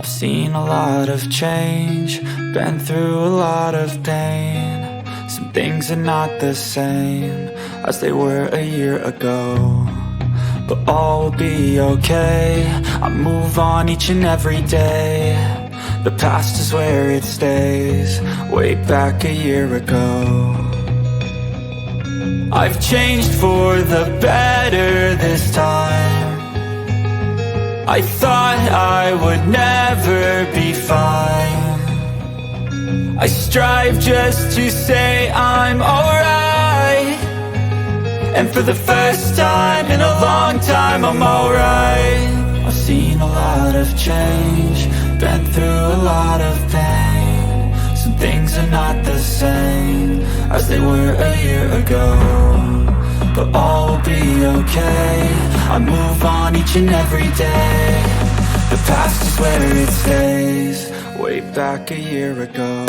I've seen a lot of change, been through a lot of pain. Some things are not the same as they were a year ago, but all will be okay. I move on each and every day. The past is where it stays, way back a year ago. I've changed for the better this time. I thought I would never be fine. I strive just to say I'm alright, and for the first time in a long time I'm alright. I've seen a lot of change, been through a lot of pain. Some things are not the same as they were a year ago, but all will be okay. I move on each and every day. The past is where it stays, way back a year ago.